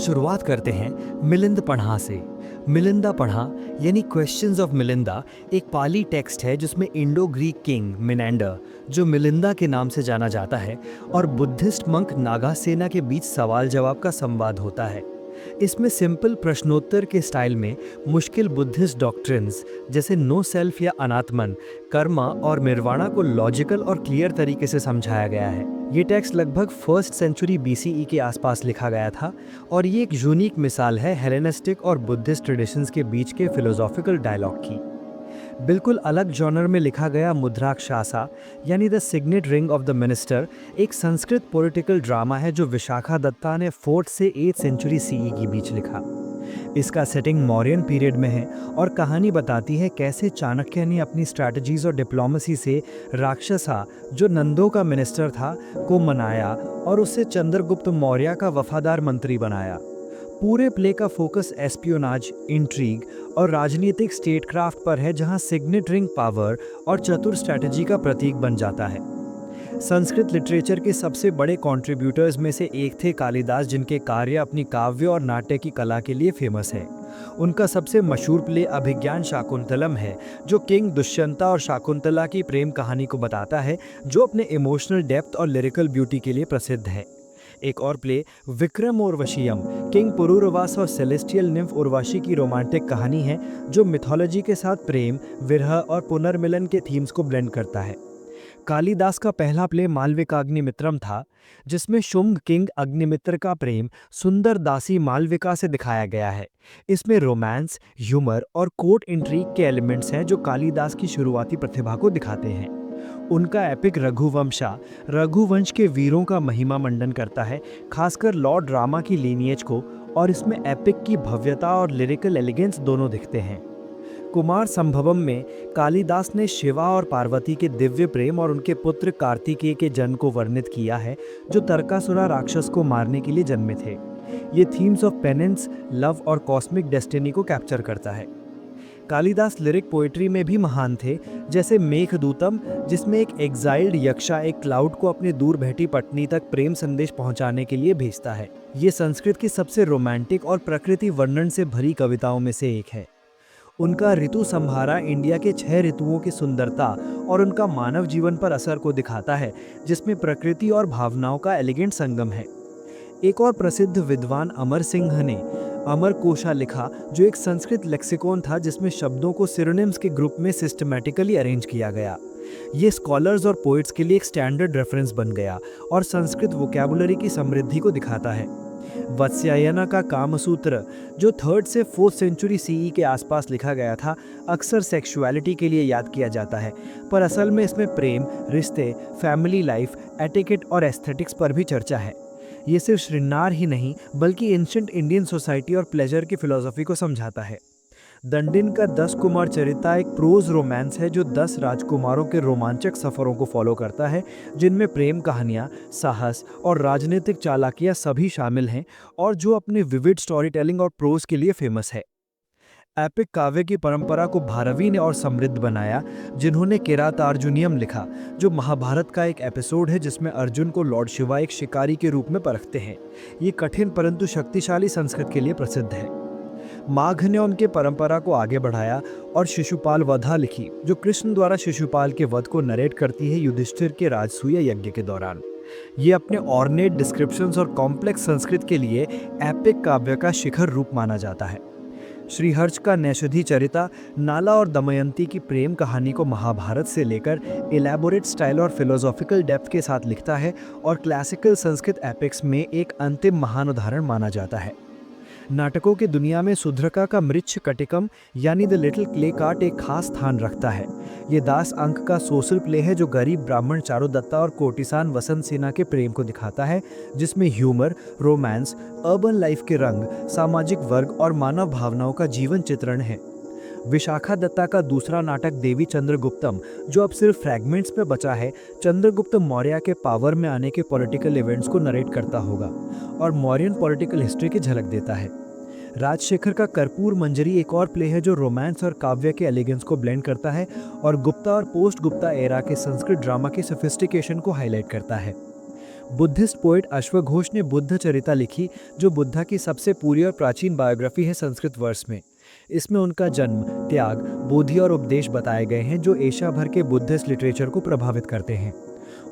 शुरुआत करते हैं मिलिंद पढ़ा से। मिलिंदा पढ़ा यानी क्वेश्चंस ऑफ मिलिंदा एक पाली टेक्स्ट है जिसमें इंडो ग्रीक किंग मिनेंडर, जो मिलिंदा के नाम से जाना जाता है, और बुद्धिस्ट मंक नागासेना के बीच सवाल जवाब का संवाद होता है। इसमें सिंपल प्रश्नोत्तर के स्टाइल में मुश्किल बुद्धिस्ट डॉक्ट्रिन्स जैसे नो सेल्फ या अनात्मन, कर्मा और निर्वाणा को लॉजिकल और क्लियर तरीके से समझाया गया है। ये टेक्स्ट लगभग फर्स्ट सेंचुरी बीसीई के आसपास लिखा गया था और ये एक यूनिक मिसाल है हेलेनिस्टिक और बुद्धिस्ट ट्रेडिशंस के बीच के फिलोसॉफिकल डायलॉग की। बिल्कुल अलग जॉनर में लिखा गया मुद्राक्षासा यानी the signet ring of the minister एक संस्कृत पॉलिटिकल ड्रामा है जो विशाखा दत्ता ने 4th से 8th सेंचुरी सीई के बीच लिखा। इसका सेटिंग मौर्यन पीरियड में है और कहानी बताती है कैसे चाणक्य ने अपनी स्ट्रैटेजीज और डिप्लोमेसी से राक्षसा, जो नंदों का मिनिस्टर था, को मनाया और उससे चंद्रगुप्त मौर्य का वफादार मंत्री बनाया। पूरे प्ले का फोकस एस्पियोनाज, इंट्रीग और राजनीतिक स्टेटक्राफ्ट पर है, जहां सिग्नेट रिंग पावर और चतुर स्ट्रैटेजी का प्रतीक बन जाता है। संस्कृत लिटरेचर के सबसे बड़े कंट्रीब्यूटर्स में से एक थे कालिदास, जिनके कार्य अपनी काव्य और नाट्य की कला के लिए फेमस है। उनका सबसे मशहूर प्ले अभिज्ञान शाकुंतलम है, जो किंग दुष्यंता और शाकुंतला की प्रेम कहानी को बताता है, जो अपने इमोशनल डेप्थ और लिरिकल ब्यूटी के लिए प्रसिद्ध है। एक और प्ले विक्रम उर्वशीयम किंग पुरूरवास और सेलेस्टियल निम्फ उर्वशी की रोमांटिक कहानी है, जो मिथोलॉजी के साथ प्रेम, विरह और पुनर्मिलन के थीम्स को ब्लेंड करता है। कालिदास का पहला प्ले मालविकाग्निमित्रम था, जिसमें शुंग किंग अग्निमित्र का प्रेम सुंदर दासी मालविका से दिखाया गया है। इसमें रोमांस, ह्यूमर और कोर्ट इंट्रीग के एलिमेंट्स हैं जो कालिदास की शुरुआती प्रतिभा को दिखाते हैं। उनका एपिक रघुवंशा रघुवंश के वीरों का महिमा मंडन करता है, खासकर लॉर्ड रामा की लीनिएज को, और इसमें एपिक की भव्यता और लिरिकल एलिगेंस दोनों दिखते हैं। कुमार संभवम में कालिदास ने शिवा और पार्वती के दिव्य प्रेम और उनके पुत्र कार्तिकेय के जन्म को वर्णित किया है, जो तरकासुरा राक्षस को मारने के लिए जन्मे थे। ये थीम्स ऑफ पेनेंस, लव और कॉस्मिक डेस्टिनी को कैप्चर करता है। कालिदास लिरिक पोएट्री में भी महान थे, जैसे मेघदूतम, जिसमें एक एग्जाइल्ड यक्षा एक क्लाउड को अपने दूर बैठी पत्नी तक प्रेम संदेश पहुंचाने के लिए भेजता है। ये संस्कृत की सबसे रोमांटिक और प्रकृति वर्णन से भरी कविताओं में से एक है। उनका ऋतु संहारा इंडिया के 6 ऋतुओं की सुंदरता और उनका मानव जीवन पर असर को दिखाता है, जिसमें प्रकृति और भावनाओं का एलिगेंट संगम है। एक और प्रसिद्ध विद्वान अमर सिंह ने अमर कोशा लिखा, जो एक संस्कृत लेक्सिकॉन था जिसमें शब्दों को सिरोनिम्स के ग्रुप में सिस्टमैटिकली अरेंज किया गया। ये स्कॉलर्स और पोइट्स के लिए एक स्टैंडर्ड रेफरेंस बन गया और संस्कृत वोकैबुलरी की समृद्धि को दिखाता है। वत्स्यायना का कामसूत्र, जो 3rd से 4th सेंचुरी सीई के आसपास लिखा गया था, अक्सर सेक्सुअलिटी के लिए याद किया जाता है, पर असल में इसमें प्रेम, रिश्ते, फैमिली लाइफ, एटिकेट और एस्थेटिक्स पर भी चर्चा है। ये सिर्फ श्रृंगार ही नहीं बल्कि एंशिएंट इंडियन सोसाइटी और प्लेजर की फिलॉसफी को समझाता है। दंडिन का 10 कुमार चरिता एक प्रोज रोमांस है जो 10 राजकुमारों के रोमांचक सफरों को फॉलो करता है, जिनमें प्रेम कहानियां, साहस और राजनीतिक चालाकियां सभी शामिल हैं, और जो अपने विविड स्टोरी टेलिंग और प्रोज के लिए फेमस है। एपिक काव्य की परंपरा को भारवी ने और समृद्ध बनाया, जिन्होंने किरातार्जुनियम लिखा, जो महाभारत का एक एपिसोड है जिसमें अर्जुन को लॉर्ड शिवा एक शिकारी के रूप में परखते हैं। ये कठिन परंतु शक्तिशाली संस्कृत के लिए प्रसिद्ध है। माघ ने उनके परंपरा को आगे बढ़ाया और शिशुपाल वधा लिखी, जो कृष्ण द्वारा शिशुपाल के वध को नरेट करती है युधिष्ठिर के राजसूय यज्ञ के दौरान। ये अपने ऑर्नेट डिस्क्रिप्शंस और कॉम्प्लेक्स संस्कृत के लिए एपिक काव्य का शिखर रूप माना जाता है। श्रीहर्ष का नैषधि चरिता नाला और दमयंती की प्रेम कहानी को महाभारत से लेकर इलैबोरेट स्टाइल और फिलोसॉफिकल डेप्थ के साथ लिखता है और क्लासिकल संस्कृत एपिक्स में एक अंतिम महान उदाहरण माना जाता है। नाटकों की दुनिया में सुध्रका का मृच्छ कटिकम यानी द लिटिल क्ले कार्ट एक खास स्थान रखता है। ये दास अंक का सोशल प्ले है जो गरीब ब्राह्मण चारुदत्ता और कोटिसान वसंत सेना के प्रेम को दिखाता है, जिसमें ह्यूमर, रोमांस, अर्बन लाइफ के रंग, सामाजिक वर्ग और मानव भावनाओं का जीवन चित्रण है। विशाखा दत्ता का दूसरा नाटक देवी चंद्रगुप्तम, जो अब सिर्फ फ्रैगमेंट्स में बचा है, चंद्रगुप्त मौर्य के पावर में आने के पॉलिटिकल इवेंट्स को नरेट करता होगा और मौर्यन पॉलिटिकल हिस्ट्री की झलक देता है। राजशेखर का कर्पूर मंजरी एक और प्ले है जो रोमांस और काव्य के एलिगेंस को ब्लेंड करता है और गुप्ता और पोस्ट गुप्ता एरा के संस्कृत ड्रामा की सोफिस्टिकेशन को हाईलाइट करता है। बुद्धिस्ट पोएट अश्वघोष ने बुद्ध चरिता लिखी, जो बुद्धा की सबसे पूरी और प्राचीन बायोग्राफी है संस्कृत वर्ष में। इसमें उनका जन्म, त्याग, बोधि और उपदेश बताए गए हैं जो एशिया भर के बुद्धिस्ट लिटरेचर को प्रभावित करते हैं।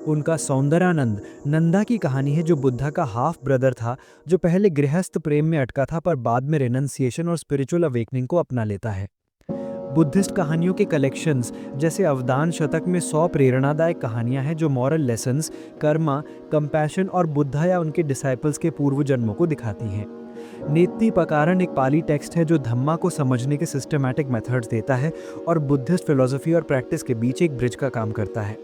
उनका सौंदर्यानंद नंदा की कहानी है, जो बुद्धा का हाफ ब्रदर था, जो पहले गृहस्थ प्रेम में अटका था पर बाद में रेनन्सिएशन और स्पिरिचुअल अवेकनिंग को अपना लेता है। बुद्धिस्ट कहानियों के कलेक्शंस जैसे अवदान शतक में 100 प्रेरणादायक कहानियां हैं जो मॉरल लेसन्स, कर्मा, कंपैशन और बुद्धा या उनके डिसाइपल्स के पूर्व जन्मों को दिखाती हैं। नेति पकारन एक पाली टेक्स्ट है जो धम्मा को समझने के सिस्टमैटिक मेथड्स देता है और बुद्धिस्ट फिलॉसफी और प्रैक्टिस के बीच एक ब्रिज का काम करता है।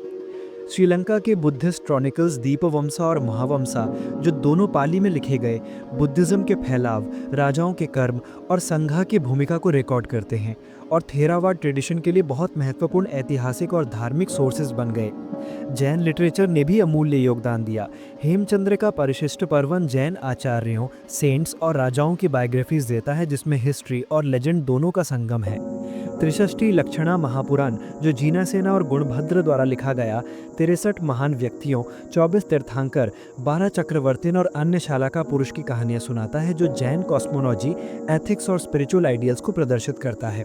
श्रीलंका के बुद्धिस्ट क्रॉनिकल्स दीपवमसा और महावमसा, जो दोनों पाली में लिखे गए, बुद्धिज्म के फैलाव, राजाओं के कर्म और संघा की भूमिका को रिकॉर्ड करते हैं और थेरावाद ट्रेडिशन के लिए बहुत महत्वपूर्ण ऐतिहासिक और धार्मिक सोर्सेज बन गए। जैन लिटरेचर ने भी अमूल्य योगदान दिया। हेमचंद्र का परिशिष्ट पर्वन जैन आचार्यों, सेंट्स और राजाओं की बायोग्राफीज देता है, जिसमें हिस्ट्री और लेजेंड दोनों का संगम है। त्रिषष्टि लक्षणा महापुराण, जो जीनासेना और गुणभद्र द्वारा लिखा गया, 63 महान व्यक्तियों, 24 तीर्थंकर, 12 चक्रवर्तीन और अन्य शालाका पुरुष की कहानियां सुनाता है, जो जैन कॉस्मोलॉजी, एथिक्स और स्पिरिचुअल आइडियल्स को प्रदर्शित करता है।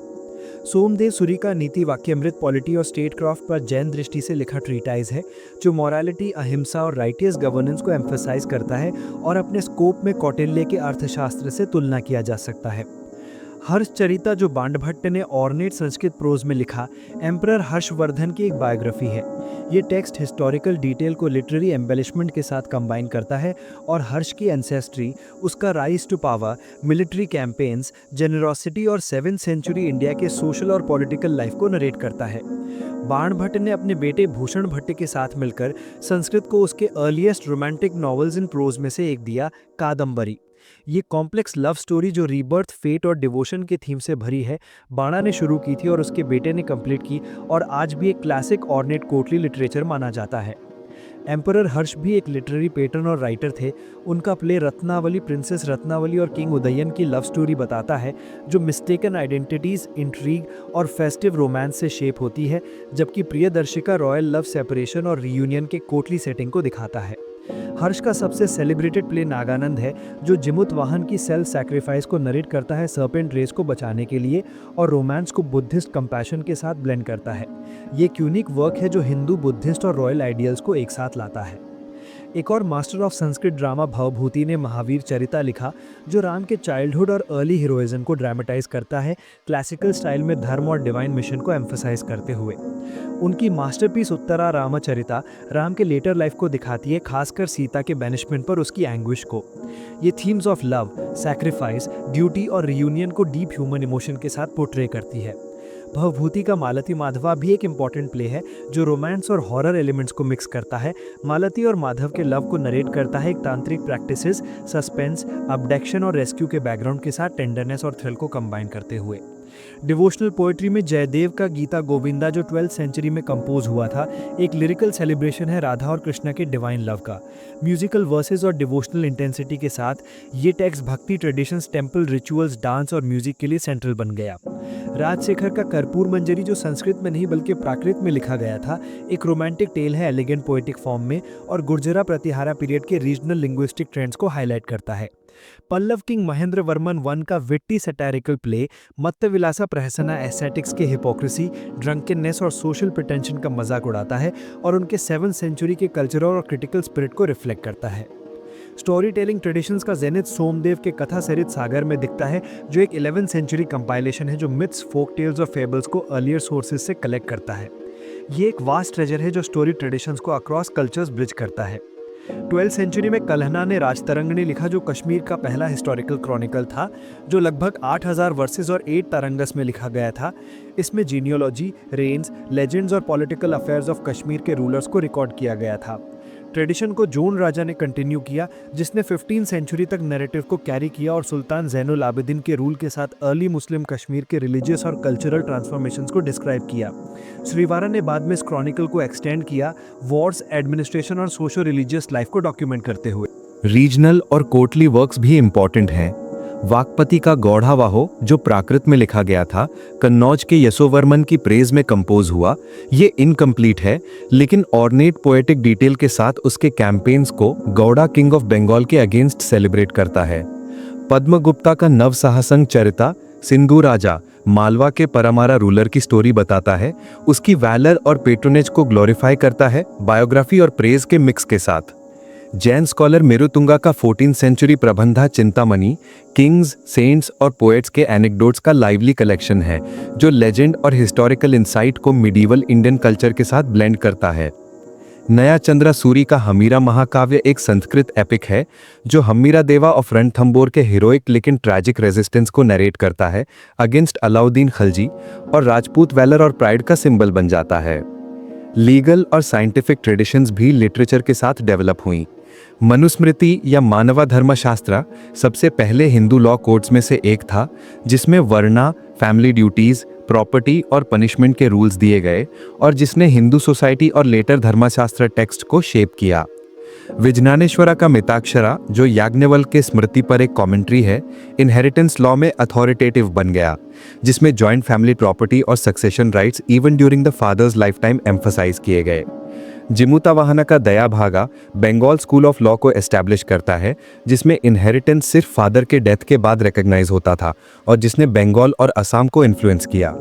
सोमदेव सूरी का नीति वाक्यामृत पॉलिटी और स्टेट क्राफ्ट पर जैन दृष्टि से लिखा ट्रीटाइज है, जो मोरालिटी, अहिंसा और राइटियस गवर्नेंस को एम्फसाइज करता है और अपने स्कोप में कौटिल्य के अर्थशास्त्र से तुलना किया जा सकता है। हर्षचरिता, जो बांडभट्ट ने ऑर्नेट संस्कृत प्रोज में लिखा, एम्परर हर्षवर्धन की एक बायोग्राफी है। ये टेक्स्ट हिस्टोरिकल डिटेल को लिटरेरी एम्बेलिशमेंट के साथ कंबाइन करता है और हर्ष की एंसेस्ट्री, उसका rise to power, military campaigns, generosity और 7th सेंचुरी इंडिया के सोशल और पॉलिटिकल लाइफ को नरेट करता है। बाणभट्ट ने अपने बेटे भूषण भट्ट के साथ मिलकर संस्कृत को उसके earliest romantic novels in prose में से एक दिया, कादम्बरी। ये कॉम्प्लेक्स लव स्टोरी, जो रीबर्थ, फेट और डिवोशन के थीम से भरी है, बाणा ने शुरू की थी और उसके बेटे ने कंप्लीट की और आज भी एक क्लासिक ऑर्नेट कोर्टली लिटरेचर माना जाता है। एम्परर हर्ष भी एक लिटरेरी पैटर्न और राइटर थे। उनका प्ले रत्नावली, प्रिंसेस रत्नावली और किंग उदयन की लव स्टोरी बताता है, जो मिस्टेकन आइडेंटिटीज, इंट्रीग और फेस्टिव रोमांस से शेप होती है, जबकि प्रियदर्शिका रॉयल लव सेपरेशन और रियूनियन के कोर्टली सेटिंग को दिखाता है। हर्ष का सबसे सेलिब्रेटेड प्ले नागानंद है, जो जिमुत वाहन की सेल्फ सैक्रिफाइस को नरेट करता है सर्पेंट रेस को बचाने के लिए और रोमांस को बुद्धिस्ट कंपैशन के साथ ब्लेंड करता है। ये एक यूनिक वर्क है जो हिंदू, बुद्धिस्ट और रॉयल आइडियल्स को एक साथ लाता है। एक और master of Sanskrit drama Bhavabhuti ने महावीर चरिता लिखा, जो राम के चाइल्डहुड और अर्ली हीरोइज्म को ड्रामेटाइज करता है, क्लासिकल स्टाइल में धर्म और डिवाइन मिशन को एम्फसाइज करते हुए। उनकी मास्टरपीस उत्तरा रामचरिता राम के लेटर लाइफ को दिखाती है, खासकर सीता के बैनिशमेंट पर उसकी एंग्विश को। ये themes of love, sacrifice, duty और रियूनियन को डीप ह्यूमन इमोशन के साथ पोर्ट्रे करती है। भवभूति का मालती माधवा भी एक इम्पॉर्टेंट प्ले है, जो रोमांस और हॉरर एलिमेंट्स को मिक्स करता है। मालती और माधव के लव को नरेट करता है, एक तांत्रिक प्रैक्टिसेस, सस्पेंस, अबडक्शन और रेस्क्यू के बैकग्राउंड के साथ टेंडरनेस और थ्रिल को कंबाइन करते हुए। डिवोशनल पोएट्री में जयदेव का गीता गोविंदा, जो 12th सेंचुरी में कंपोज हुआ था, एक लिरिकल सेलिब्रेशन है राधा और कृष्णा के डिवाइन लव का। म्यूजिकल वर्सेस और डिवोशनल इंटेंसिटी के साथ ये टेक्स्ट भक्ति ट्रेडिशंस, टेम्पल रिचुअल्स, डांस और म्यूजिक के लिए सेंट्रल बन गया। राजशेखर का कर्पूर मंजरी, जो संस्कृत में नहीं बल्कि प्राकृत में लिखा गया था, एक रोमांटिक टेल है एलिगेंट पोएटिक फॉर्म में और गुर्जरा प्रतिहारा पीरियड के रीजनल लिंग्विस्टिक ट्रेंड्स को हाईलाइट करता है। पल्लव किंग महेंद्र वर्मन वन का विट्टी सैटारिकल प्ले मत्तविलासा प्रहसना एस्थेटिक्स के हिपोक्रेसी, ड्रंकनेस और सोशल प्रिटेंशन का मजाक उड़ाता है और उनके 7th सेंचुरी के कल्चरल और क्रिटिकल स्पिरिट को रिफ्लेक्ट करता है। स्टोरी टेलिंग ट्रेडिशंस का जेनिथ सोमदेव के कथा सरित सागर में दिखता है, जो एक 11th सेंचुरी कंपाइलेशन है जो मिथ्स, फोक टेल्स और फेबल्स को अर्लियर सोर्सेज से कलेक्ट करता है। ये एक वास्ट ट्रेजर है जो स्टोरी ट्रेडिशंस को अक्रॉस कल्चर्स ब्रिज करता है। 12th सेंचुरी में कल्हना ने राजतरंगिणी लिखा, जो कश्मीर का पहला हिस्टोरिकल क्रॉनिकल था, जो लगभग 8000 वर्सेस और 8 तरंगस में लिखा गया था। इसमें जीनियोलॉजी, रेंज, लेजेंड्स और पॉलिटिकल अफेयर्स ऑफ कश्मीर के रूलर्स को रिकॉर्ड किया गया था। ट्रेडिशन को जोन राजा ने कंटिन्यू किया, जिसने 15th सेंचुरी तक नैरेटिव को कैरी किया और सुल्तान ज़ैनुल आबिदीन के रूल के साथ अर्ली मुस्लिम कश्मीर के रिलीजियस और कल्चरल ट्रांसफॉर्मेशंस को डिस्क्राइब किया। श्रीवारा ने बाद में इस क्रॉनिकल को एक्सटेंड किया, वॉर्स, एडमिनिस्ट्रेशन और सोशो रिलीजियस लाइफ को डॉक्यूमेंट करते हुए। रीजनल और कोर्टली वर्क्स भी इम्पॉर्टेंट हैं। वाकपति का गौड़ावाहो जो प्राकृत में लिखा गया था, कन्नौज के यशोवर्मन की प्रेज में कंपोज हुआ, ये इनकम्प्लीट है लेकिन ऑर्नेट पोएटिक डिटेल के साथ उसके कैंपेन्स को गौड़ा किंग ऑफ बंगाल के अगेंस्ट सेलिब्रेट करता है। पद्मगुप्ता का नव साहसंग चरिता सिंधु राजा मालवा के परमारा रूलर की स्टोरी बताता है, उसकी वैलर और पेट्रोनेज को ग्लोरीफाई करता है बायोग्राफी और प्रेज के मिक्स के साथ। जैन स्कॉलर मेरुतुंगा का 14th century Prabandha Chintamani kings, saints और पोएट्स के एनेक्डोट्स का लाइवली कलेक्शन है जो लेजेंड और हिस्टोरिकल इंसाइट को मिडीवल इंडियन कल्चर के साथ ब्लेंड करता है। नया चंद्रा सूरी का हमीरा महाकाव्य एक संस्कृत एपिक है जो हमीरा देवा ऑफ रणथंबोर के हीरोइक लेकिन ट्रैजिक रेजिस्टेंस को नरेट करता है अगेंस्ट अलाउद्दीन खिलजी और राजपूत वैलर और प्राइड का सिंबल बन जाता है। लीगल और साइंटिफिक ट्रेडिशंस भी लिटरेचर के साथ डेवलप हुई। मनुस्मृति या मानवा धर्मशास्त्र सबसे पहले हिंदू लॉ कोड्स में से एक था जिसमें वर्णा, फैमिली ड्यूटीज, प्रॉपर्टी और पनिशमेंट के रूल्स दिए गए और जिसने हिंदू सोसाइटी और लेटर धर्मशास्त्र टेक्स्ट को शेप किया। विज्ञानेश्वरा का मिताक्षरा जो याज्ञवल्क्य के स्मृति पर एक कमेंट्री है, इनहेरिटेंस लॉ में अथॉरिटेटिव बन गया जिसमें जॉइंट फैमिली प्रॉपर्टी और succession rights even during the father's lifetime emphasise किए गए। जिमुतावाहना का Dayabhaga Bengal school of law को एस्टैब्लिश करता है जिसमें इनहेरिटेंस सिर्फ फादर के डेथ के बाद रिकॉग्नाइज होता था और जिसने बंगाल और असम को इन्फ्लुएंस किया।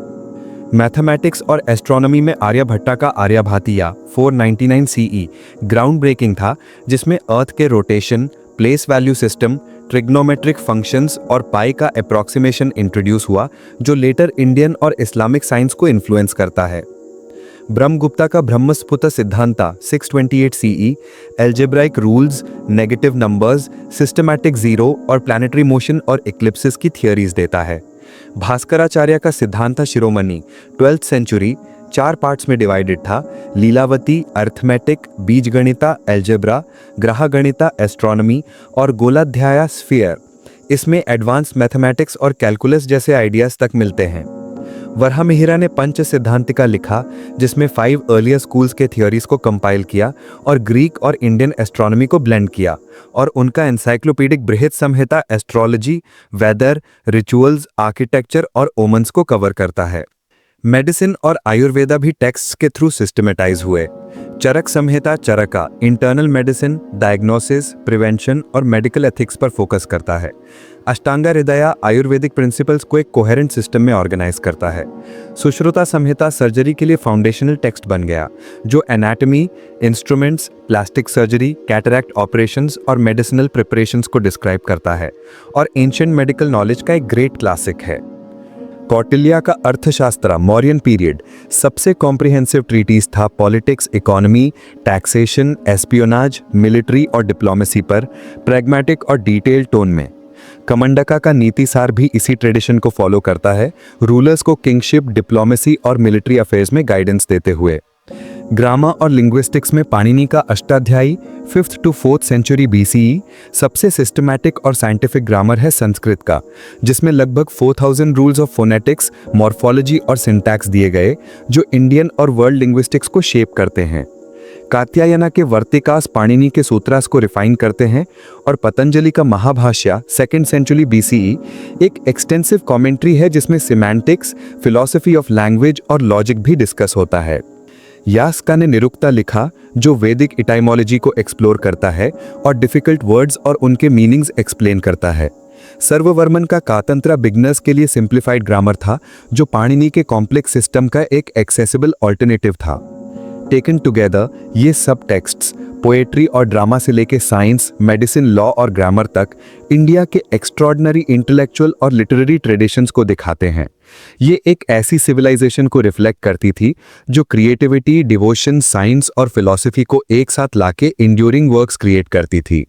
मैथमेटिक्स और एस्ट्रोनॉमी में आर्यभट्टा का आर्यभातिया 499 सीई ग्राउंड ब्रेकिंग था जिसमें अर्थ के rotation, place value system, trigonometric functions और पाई का अप्रॉक्सीमेशन इंट्रोड्यूस हुआ जो लेटर इंडियन और इस्लामिक साइंस को इन्फ्लुएंस करता है। ब्रह्मगुप्ता का Brahmasphuta Siddhanta 628 CE algebraic rules, negative numbers, systematic zero और प्लैनेटरी मोशन और इक्लिप्सिस की थियरीज देता है। भास्कराचार्य का Siddhanta Shiromani 12th century 4 parts में डिवाइडेड था, Lilavati, arithmetic, Bijaganita, algebra, Grahaganita, astronomy और गोलाध्याय स्फीयर। इसमें एडवांस मैथमेटिक्स और कैलकुलस जैसे आइडियाज तक मिलते हैं। वरहामिहिरा ने पंच सिद्धांतिका लिखा जिसमें 5 अर्लियर स्कूल्स के थियोरीज को कंपाइल किया और ग्रीक और इंडियन एस्ट्रोनॉमी को ब्लेंड किया और उनका एनसाइक्लोपीडिक बृहत संहिता एस्ट्रोलॉजी, वेदर, रिचुअल्स, आर्किटेक्चर और ओमन्स को कवर करता है। मेडिसिन और आयुर्वेदा भी टेक्स्ट्स के थ्रू सिस्टमेटाइज हुए। चरक संहिता चरका इंटरनल मेडिसिन, डायग्नोसिस, प्रिवेंशन और मेडिकल एथिक्स पर फोकस करता है। अष्टांगा हृदया आयुर्वेदिक प्रिंसिपल्स को एक कोहेरेंट सिस्टम में ऑर्गेनाइज करता है। सुश्रुता संहिता सर्जरी के लिए फाउंडेशनल टेक्स्ट बन गया जो anatomy, instruments, plastic surgery, cataract operations और मेडिसिनल प्रिपरेशंस को डिस्क्राइब करता है और एंशिएंट मेडिकल नॉलेज का एक ग्रेट क्लासिक है। कौटिल्य का अर्थशास्त्र मौर्यन पीरियड सबसे कॉम्प्रिहेंसिव ट्रीटीज था politics, economy, taxation, espionage, military और डिप्लोमेसी पर प्रैग्मेटिक और डिटेल टोन में। कमंडका का नीति सार भी इसी ट्रेडिशन को फॉलो करता है, रूलर्स को किंगशिप, डिप्लोमेसी और मिलिट्री अफेयर्स में गाइडेंस देते हुए। ग्रामर और लिंग्विस्टिक्स में पाणिनि का Ashtadhyayi 5th to 4th century BCE सबसे सिस्टमैटिक और साइंटिफिक ग्रामर है संस्कृत का, जिसमें लगभग 4000 रूल्स ऑफ फोनेटिक्स, मॉर्फोलॉजी और सिंटैक्स दिए गए जो इंडियन और वर्ल्ड लिंग्विस्टिक्स को शेप करते हैं। कात्यायना के वर्तिकास पाणिनि के सूत्रास को रिफाइन करते हैं और पतंजलि का महाभाष्य 2nd सेंचुरी BCE एक एक्सटेंसिव कमेंट्री है जिसमें सिमेंटिक्स, फिलॉसफी ऑफ लैंग्वेज और लॉजिक भी डिस्कस होता है। यास्का ने निरुक्ता लिखा जो वैदिक इटाइमोलॉजी को एक्सप्लोर करता है और डिफिकल्ट वर्ड्स और उनके मीनिंग्स एक्सप्लेन करता है। सर्ववर्मन का कातंत्रा बिगनर्स के लिए सिंप्लीफाइड ग्रामर था जो पाणिनि के कॉम्प्लेक्स सिस्टम का एक एक्सेसिबल ऑल्टरनेटिव था। टेकन टुगेदर ये सब टेक्स्ट्स पोएट्री और ड्रामा से लेके साइंस, मेडिसिन, लॉ और ग्रामर तक इंडिया के एक्स्ट्रॉर्डिनरी इंटेलेक्चुअल और लिटरेरी ट्रेडिशंस को दिखाते हैं। ये एक ऐसी सिविलाइजेशन को रिफ्लेक्ट करती थी जो क्रिएटिविटी, डिवोशन, साइंस और फिलॉसफी को एक साथ लाके इंड्यूरिंग वर्क्स क्रिएट करती थी।